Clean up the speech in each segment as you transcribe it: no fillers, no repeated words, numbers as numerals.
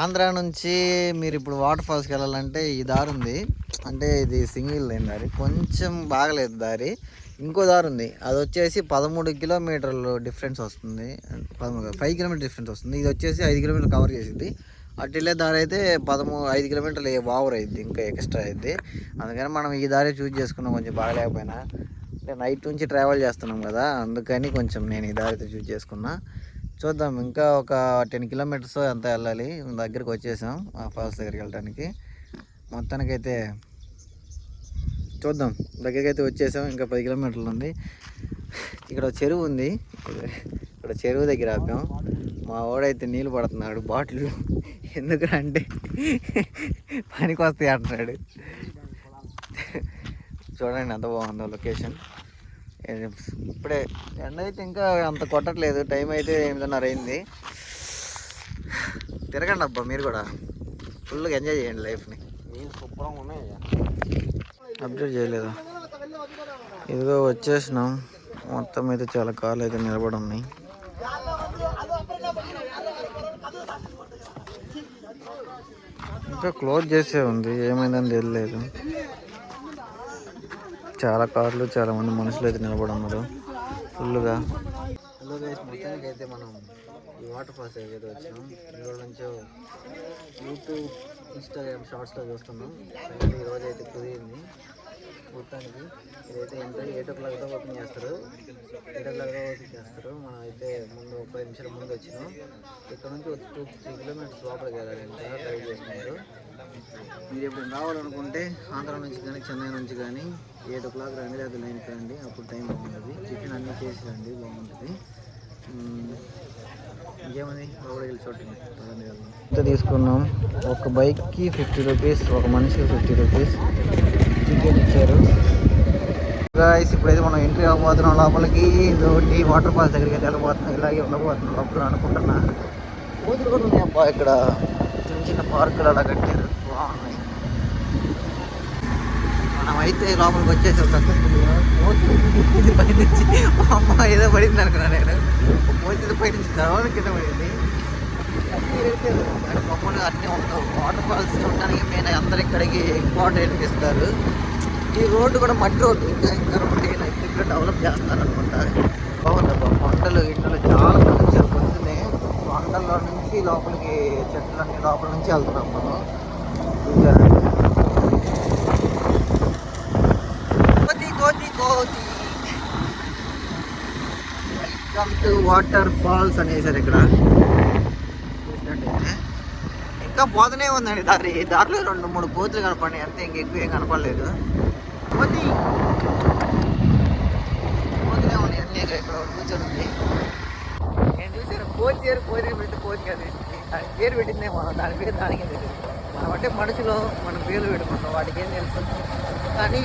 ఆంధ్ర నుంచి మీరు ఇప్పుడు వాటర్ ఫాల్స్కి వెళ్ళాలంటే ఈ దారి ఉంది. అంటే ఇది సింగిల్ లైన్ దారి, కొంచెం బాగలేదు దారి. ఇంకో దారి ఉంది, అది వచ్చేసి 13 కిలోమీటర్లు డిఫరెన్స్ వస్తుంది. 5 కిలోమీటర్ డిఫరెన్స్ వస్తుంది. ఇది వచ్చేసి 5 కిలోమీటర్లు కవర్ చేసింది. అటు వెళ్ళే దారి అయితే 5 కిలోమీటర్లు ఓవర్ అయింది, ఇంకా ఎక్స్ట్రా అయింది. అందుకని మనం ఈ దారి చూస్ చేసుకున్నాం. కొంచెం బాగలేకపోయినా అంటే నైట్ నుంచి ట్రావెల్ చేస్తున్నాం కదా, అందుకని కొంచెం నేను ఈ దారి అయితే చూస్ చేసుకున్నా. చూద్దాం, ఇంకా ఒక 10 కిలోమీటర్స్ ఎంత వెళ్ళాలి. దగ్గరికి వచ్చేసాం ఆ ఫాల్స్ దగ్గరికి వెళ్ళడానికి. మొత్తానికైతే చూద్దాం, దగ్గరికి అయితే వచ్చేసాం. ఇంకా 10 కిలోమీటర్లు ఉంది. ఇక్కడ చెరువు ఉంది, ఇక్కడ చెరువు దగ్గర ఆపాం. మా వాడైతే నీళ్ళు పడుతున్నాడు బాటిల్. ఎందుకు అంటే పనికి వస్తాయి అంటున్నాడు. చూడండి ఎంత బాగుందో లొకేషన్. ఇప్పుడే ఎండ అయితే ఇంకా అంత కొట్టట్లేదు. టైం అయితే 8:30 అయింది. తిరగండి అబ్బా, మీరు కూడా ఫుల్గా ఎంజాయ్ చేయండి లైఫ్ని. సూపర్గా ఉన్నాయి. అప్డేట్ చేయలేదా? ఇదిగో వచ్చేసినాం. మొత్తం అయితే చాలా కార్లు అయితే నిలబడి ఉన్నాయి. ఇంకా క్లోజ్ చేసే ఉంది, ఏమైందని తెలియలేదు. చాలా కార్లు, చాలా మంది మనుషులు అయితే నిలబడి ఉన్నారు ఫుల్గా. హలో గైస్, మొత్తానికి అయితే మనం ఈ వాటర్ ఫాల్స్ అయితే వచ్చినాం. ఈరోజు నుంచో యూట్యూబ్, ఇన్స్టాగ్రామ్ షార్ట్స్లో చూస్తున్నాం. ఈరోజు అయితే కుదిరింది. మొత్తానికి ఇదైతే ఎంట్రీ 8 o'clockతో ఓపెన్ చేస్తారు. 8 o'clockతో ఓపెన్ చేస్తారు. మనం అయితే ముందు 10 నిమిషాల ముందు వచ్చినాం. ఇక్కడ నుంచి 2-3 కిలోమీటర్స్ లోపలికి వెళ్ళాలంటే డ్రైవ్ చేసుకుంటారు. మీరు ఎప్పుడు రావాలనుకుంటే ఆంధ్ర నుంచి కానీ చెన్నై నుంచి కానీ 8 o'clock రండి, లేదా 9కి రండి. అప్పుడు టైం బాగుంటుంది. టిఫిన్ అన్నీ చేసి రండి, బాగుంటుంది. ఇంకేమని లోపలికి వెళ్ళి చూడండి. తీసుకున్నాం. ఒక బైక్కి 50 రూపీస్, ఒక మనిషికి 50 రూపీస్ టికెట్ ఇచ్చారు. గాయ్స్, ఇప్పుడైతే మనం ఎంట్రీ అవ్వబోతున్నాం లోపలికి. ఇదొకటి వాటర్ ఫాల్స్ దగ్గరికి అయితే వెళ్ళబోతున్నాం. ఇలాగే ఉండబోతున్నాం లోపల అనుకుంటున్నా. కోతులు కూడా ఉన్నాయి అబ్బా, ఇక్కడ చిన్న చిన్న పార్కులు అలా కట్టారు, బాగున్నాయి. మనమైతే లోపలికి వచ్చేసాం. కోతి పై నుంచి అమ్మ ఏదో పడింది అనుకున్నా నేను. కోతి పై నుంచి తర్వాత కింద పడింది. బొమ్మలు అన్నీ ఉంటావు. వాటర్ ఫాల్స్ చూడడానికి మెయిన్ అందరు ఇక్కడికి ఇంపార్టెంట్ ఇస్తారు. ఈ రోడ్డు కూడా మట్టి రోడ్డు, ఇంకా రోడ్డు ఇక్కడ డెవలప్ చేస్తారనుకుంటా. బాగుందబ్బా, కొండలు గిట్టలు చాలా మంది వచ్చారు పొద్దున్నే. కొండల్లో నుంచి లోపలికి చెట్లన్నీ లోపల నుంచి వెళ్తున్నాం మనం. కోతి వెల్కమ్ టు వాటర్ ఫాల్స్ అనేసారు ఇక్కడ. చూసినట్టయితే ఇంకా పోతూనే ఉందండి దారిలో 2-3 కోతులు కనపడినాయి అంతే, ఇంకెక్కువ ఏం కనపడలేదు. కోతినే ఉన్నాయి అన్నీ. ఇక్కడ కూర్చొని నేను చూసాను కోతి పెడితే కోతి కాదు, దాని పేరు పెట్టిందేమో. దాని పేరు దానికే తెలియదు. మనం అంటే మనుషులు మనం పేర్లు పెట్టుకుంటాం, వాటికి ఏం తెలుసు. కానీ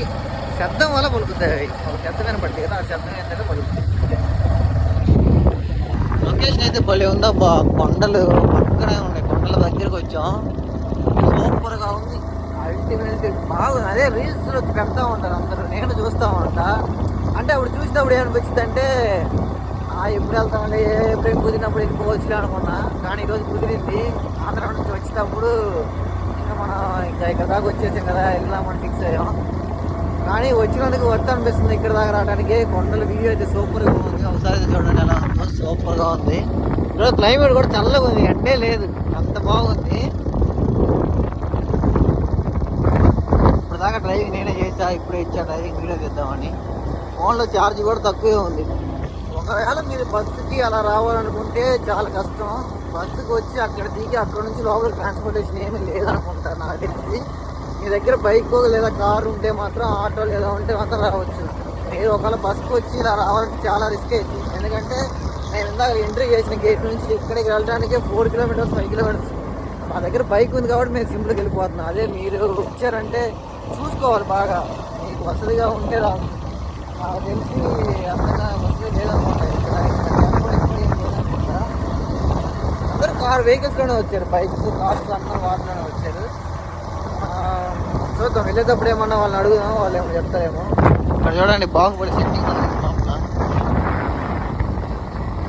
శబ్దం వల్ల పలుకుతాయి. ఒక శబ్దం కనపడుతుంది కదా, ఆ శబ్దం ఏంటంటే పలుకుతుంది. లొకేషన్ అయితే భలే ఉందా బా, కొండలు పక్కనే ఉన్నాయి. కొండల దగ్గరికి వచ్చాం, సూపర్గా ఉంది. అల్టిమేట్ బాగుంది. అదే రీల్స్లో పెడతా ఉంటారు అందరూ, నేను చూస్తూ ఉంటా. అంటే అప్పుడు చూసినప్పుడు ఏమనిపించింది అంటే ఎప్పుడు వెళ్తామంటే ఎప్పుడైనా కుదిరినప్పుడు వెళ్ళిపోవచ్చులే అనుకున్నా. కానీ ఈరోజు కుదిరింది. ఆంధ్ర నుంచి వచ్చేటప్పుడు ఇంకా మనం ఇక్కడ దాకా వచ్చేసాం కదా, వెళ్దామని ఫిక్స్ అయ్యాం. కానీ వచ్చినందుకు వర్త్ అనిపిస్తుంది ఇక్కడ దాకా రావడానికి. కొండల వ్యూ అయితే సూపర్గా ఉంది. ఒకసారి చూడండి ఎలా ఉందో, సూపర్గా ఉంది. ఈరోజు క్లైమేట్ కూడా చల్లగా ఉంది, ఎండే లేదు, అంత బాగుంది. ఇప్పుడు దాకా డ్రైవింగ్ నేనే చేసా, ఇప్పుడే ఇచ్చా డ్రైవింగ్ వీడియో తీద్దామని. ఫోన్లో ఛార్జ్ కూడా తక్కువే ఉంది. ఒకవేళ మీరు బస్సుకి అలా రావాలనుకుంటే చాలా కష్టం. బస్సుకి వచ్చి అక్కడ దిగి అక్కడ నుంచి లోపల ట్రాన్స్పోర్టేషన్ ఏమీ లేదనుకుంటా నాకు తెలిసి. మీ దగ్గర బైక్ లేదా కారు ఉంటే మాత్రం, ఆటో లేదా ఉంటే మాత్రం రావచ్చు. మీరు ఒకవేళ బస్సుకి వచ్చి ఇలా రావాలంటే చాలా రిస్క్ అవుతుంది. ఎందుకంటే నేను ఇందాక ఎంట్రీ చేసిన గేట్ నుంచి ఇక్కడికి వెళ్ళడానికి 4 కిలోమీటర్స్ 5 కిలోమీటర్స్. మా దగ్గర బైక్ ఉంది కాబట్టి మేము సింపుల్గా వెళ్ళిపోతున్నాం. అదే మీరు వచ్చారంటే చూసుకోవాలి బాగా, మీకు వసతిగా ఉంటే రాదు. నాకు తెలిసి అంతగా వసతి లేదనుకుంటా. అందరూ వెహికల్స్లోనే వచ్చారు, బైక్స్ కార్స్ అందరూ వాటిలోనే వచ్చారు. చూద్దాం, వెళ్ళేటప్పుడు ఏమన్నా వాళ్ళని అడుగుదాం, వాళ్ళు ఏమో చెప్తారేమో. ఇక్కడ చూడండి బాగుపడి సెట్టింగ్ లోపల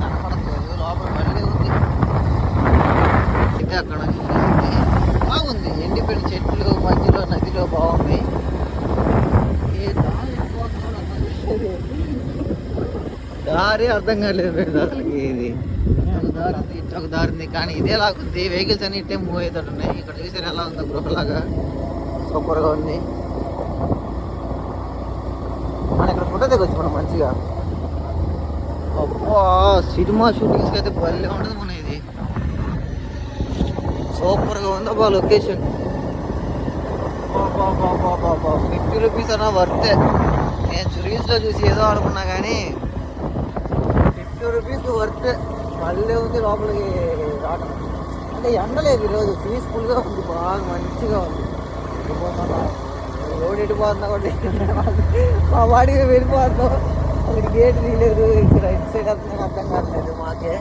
కనపడలేదు, లోపల మళ్ళీ ఉంది. అయితే అక్కడ నుంచి దారి అర్థం కాలేదు ఫ్రెండ్స్ అసలుకి. ఇది ఒక దారి ఉంది, ఇటు ఒక దారి ఉంది, కానీ ఇదే లాగుంది. వెహికల్స్ అన్ని ఇట్టే మూవ్ అవుతాడు ఉన్నాయి. ఇక్కడ చూసారు ఎలా ఉందో గృహలాగా, సూపర్గా ఉంది. మనం ఇక్కడ ఫోటో దిగొచ్చు మనం మంచిగా. అబ్బా సినిమా షూటింగ్స్కి అయితే భలే ఉంటుంది మన ఇది. సూపర్గా ఉంది అబ్బా లొకేషన్. 50 రూపీస్ అన్నా వర్తే. నేను రీల్స్లో చూసి ఏదో అనుకున్నా కానీ 50 రూపీస్ వర్తే. మళ్ళీ ఉంది లోపలికి రావడం. అంటే ఎండలేదు ఈరోజు, పీస్ఫుల్గా ఉంది, బాగా మంచిగా ఉంది. రోడ్ ఎడిపోతున్నా కూడా మా వాడికి వెళ్ళిపోతున్నాం. అక్కడ గేట్ తీయలేదు, ఇక్కడ ఇటు సైడ్ వస్తున్నాను అర్థం కావట్లేదు మాకే.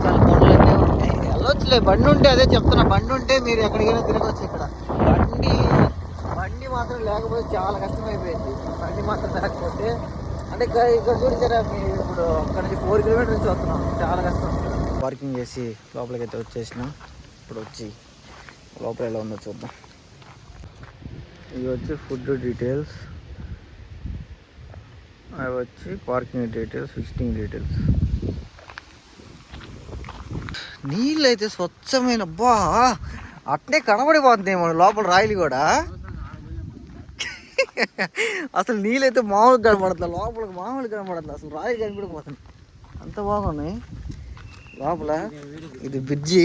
చాలా కొండలన్నీ ఉంటాయి, వెళ్ళొచ్చులే. బండి ఉంటే అదే చెప్తున్నా, బండి ఉంటే మీరు ఎక్కడికైనా తిరగచ్చు. ఇక్కడ బండి మాత్రం లేకపోతే చాలా కష్టమైపోయింది. బండి మాత్రం లేకపోతే అంటే ఇక్కడ చూసారా మీరు, ఇప్పుడు అక్కడ నుంచి 4 కిలోమీటర్స్ నుంచి వస్తున్నాం, చాలా కష్టం. పార్కింగ్ చేసి లోపలికి అయితే వచ్చేసినాం. ఇప్పుడు వచ్చి లోపల ఎలా ఉందో చూద్దాం. ఇవి వచ్చి ఫుడ్ డీటెయిల్స్, అవి వచ్చి పార్కింగ్ డీటెయిల్స్, విజిటింగ్ డీటెయిల్స్. నీళ్ళు అయితే స్వచ్ఛమైన, బా అట్నే కనబడిపోతుంది మన లోపల రాయిలు కూడా. అసలు నీళ్ళైతే మామూలుగా కనబడుతుంది, లోపలికి మామూలుగా కనబడుతుంది. అసలు రాయి కనబడిపోతుంది, అంత బాగున్నాయి లోపల. ఇది బ్రిడ్జి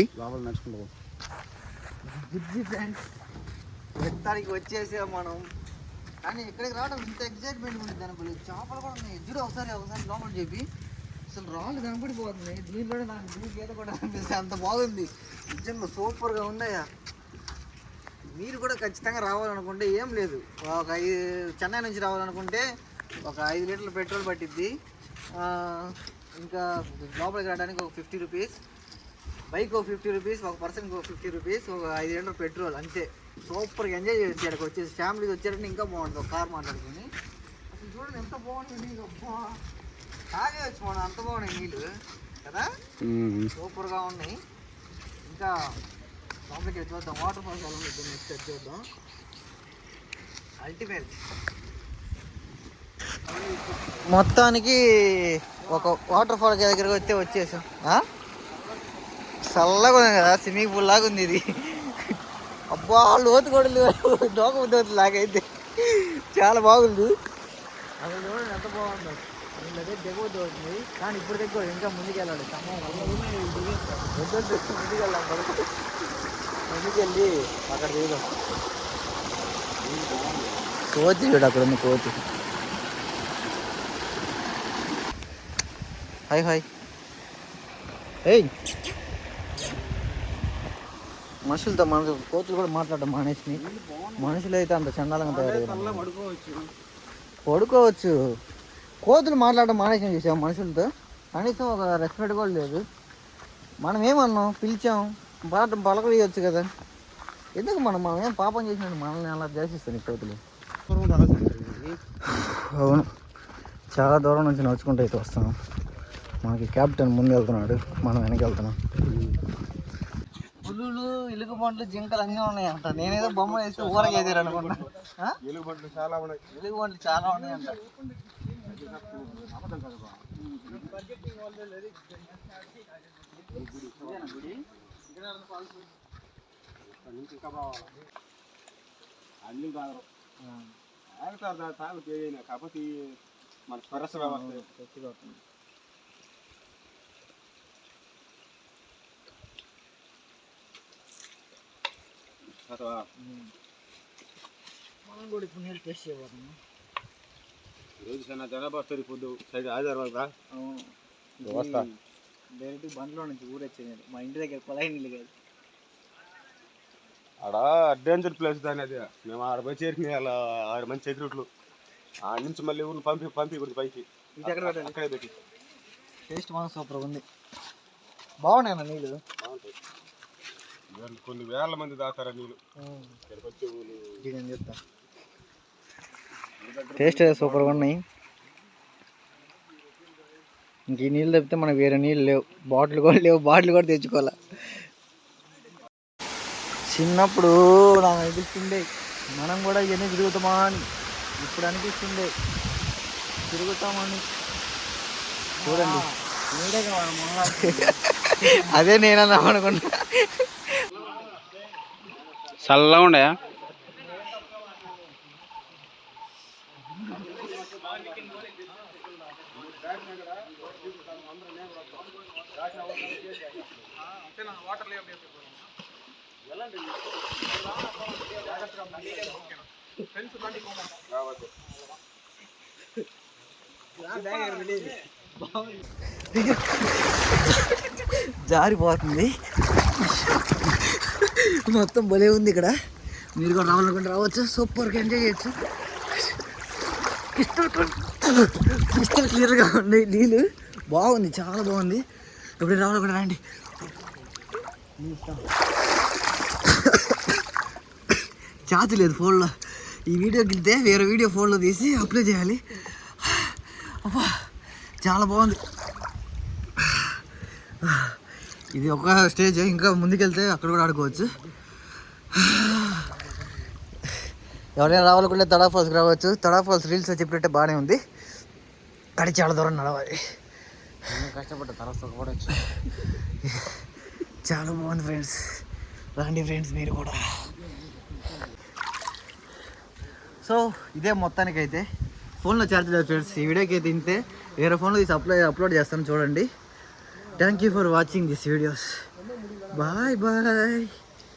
ఫ్రెండ్స్. ఎత్తానికి వచ్చేసాం మనం. కానీ ఇక్కడికి రావడం ఇంత ఎగ్జైట్మెంట్ ఉంది దాని. చేపలు కూడా ఉన్నాయి, ఎదురు ఒకసారి లోపల చెప్పి అసలు రాళ్ళు కనపడిపోతున్నాయి. దీంట్లో నాకు దీనికి ఏదో కూడా అనిపిస్తుంది, అంత బాగుంది నిజంగా, సూపర్గా ఉందయ్యా. మీరు కూడా ఖచ్చితంగా రావాలనుకుంటే ఏం లేదు, ఒక చెన్నై నుంచి రావాలనుకుంటే ఒక 5 లీటర్ల పెట్రోల్ పట్టిద్ది. ఇంకా లోపలికి రావడానికి ఒక 50 రూపీస్, బైక్ ఒక 50 రూపీస్, ఒక పర్సన్కి ఒక 50 రూపీస్, ఒక 5 లీటర్ల పెట్రోల్, అంతే. సూపర్గా ఎంజాయ్ చేయొచ్చు. ఇక్కడికి వచ్చేసి ఫ్యామిలీకి వచ్చారంటే ఇంకా బాగుంటుంది, ఒక కార్ మాట్లాడుకుని. అసలు చూడండి ఎంత బాగుంటుంది, అబ్బా తాగేయచ్చు మనం, అంత బాగున్నాయి నీళ్ళు కదా, సూపర్గా ఉన్నాయి. ఇంకా లోపలికి చూద్దాం, వాటర్ ఫాల్స్ ఎలా ఉంటుంది నెక్స్ట్ చూద్దాం. అల్టిమేట్. మొత్తానికి ఒక వాటర్ ఫాల్ దగ్గరికి వచ్చేసాం. చల్లగా ఉంది కదా, స్విమ్మింగ్ పూల్ లాగా ఉంది ఇది. అబ్బా లోతు కూడా డోక లాగైతే చాలా బాగుంది. అసలు చూడండి ఎంత బాగుందో. అదే దిగవద్దు అవుతుంది, కానీ ఇప్పుడు దగ్గర ఇంకా ముందుకు వెళ్ళాలి. ముందుకు వెళ్ళాం, ముందుకెళ్ళి అక్కడ దిగుదాం. కోతి చూడు, అక్కడ ఉంది కోతి. Hi hi. ఏయ్ మనుషులతో కోతులు కూడా మాట్లాడడం మానేసి, మనుషులు అయితే అంత చండాలంగా తయారయ్యారు. పడుకోవచ్చు, కోతులు మాట్లాడడం మానేసి చూసాం. మనుషులతో కనీసం ఒక రెస్పెక్ట్ కూడా లేదు. మనం ఏమన్నాం, పిలిచాం, పలకవేయచ్చు కదా, ఎందుకు మనం ఏం పాపం చేసినట్టు మనల్ని అలా చేసిస్తాను ఈ కోతులు. అవును, చాలా దూరం నుంచి నడుచుకుంటూ అయితే వస్తాం. మనకి క్యాప్టెన్ ముందు వెళ్తున్నాడు, మనం వెనక వెళ్తున్నాం. పులులు, ఎలుగుబంట్లు, జింకలు అన్నీ ఉన్నాయి అంట. నేనేదో బొమ్మ వేసి ఊరకి ఎదిరు అనుకున్నా. ఎలుగుబంట్లు చాలా ఉన్నాయి అంట. కాకపోతే మన స్వరస వ్యవస్థ మనం కూడా ఇప్పుడు నీళ్ళు టేస్ట్ చేయబోతున్నాం. రోజు చాలా జనాభా వస్తుంది. పొద్దు సైడ్ హైదరాబాద్ డైరెక్ట్ బండ్లో నుంచి ఊరొచ్చేది. మా ఇంటి దగ్గర కొలాయి నీళ్ళు కాదు, ఆడ డేంజర్ ప్లేస్ దాని. అది మేము ఆడ పోయి చేరికి అలా 6 మంది సెక్యూరిటీలు ఆడ నుంచి మళ్ళీ ఊరిని పంపించకూడదు పైకి. అక్కడే పెట్టి టేస్ట్ మనం సూపర్ ఉంది. బాగున్నాయి అన్న నీళ్ళు, బాగుంటాయి. కొన్ని వేల మంది తాగుతారా నీళ్ళు. చెప్తా, టేస్ట్ సూపర్గా ఉన్నాయి. ఇంక ఈ నీళ్ళు తప్పితే మనకు వేరే నీళ్ళు లేవు, బాటిల్ కూడా తెచ్చుకోవాలి. చిన్నప్పుడు నాకు అనిపిస్తుండే మనం కూడా ఇవన్నీ తిరుగుతామా అని. ఇప్పుడు అనిపిస్తుండే తిరుగుతామని. చూడండి అదే నేనన్నా అనుకున్నా. చల్లగా ఉండే జారిపోతుంది మొత్తం భలే ఉంది ఇక్కడ. మీరు కూడా రావాలనుకుంటే రావచ్చు, సూపర్గా ఎంజాయ్ చేయొచ్చు. క్రిస్టల్ క్లియర్గా ఉంది నీళ్ళు, బాగుంది, చాలా బాగుంది. ఎప్పుడు రావాలనుకుంటే రండి. ఛార్జ్ లేదు ఫోన్లో. ఈ వీడియోకి వెళ్తే వేరే వీడియో ఫోన్లో తీసి అప్లై చేయాలి. అబ్బా చాలా బాగుంది. ఇది ఒక స్టేజ్, ఇంకా ముందుకెళ్తే అక్కడ కూడా ఆడుకోవచ్చు. ఎవరైనా రావాలనుకుంటే తడా ఫాల్స్కి రావచ్చు. తడా ఫాల్స్ రీల్స్ చెప్పినట్టే బాగానే ఉంది, కానీ చాలా దూరం నడవాలి. కష్టపడ్డ తర్వాత సుఖపడవచ్చు. చాలా బాగుంది ఫ్రెండ్స్, రండి ఫ్రెండ్స్ మీరు కూడా. సో ఇదే మొత్తానికి అయితే ఫోన్లో ఛార్జ్ లేదు ఫ్రెండ్స్. ఈ వీడియోకి అయితే ఇంతే, వేరే ఫోన్లో తీసి అప్లోడ్ చేస్తాను చూడండి. Thank you for watching this videos. Bye bye.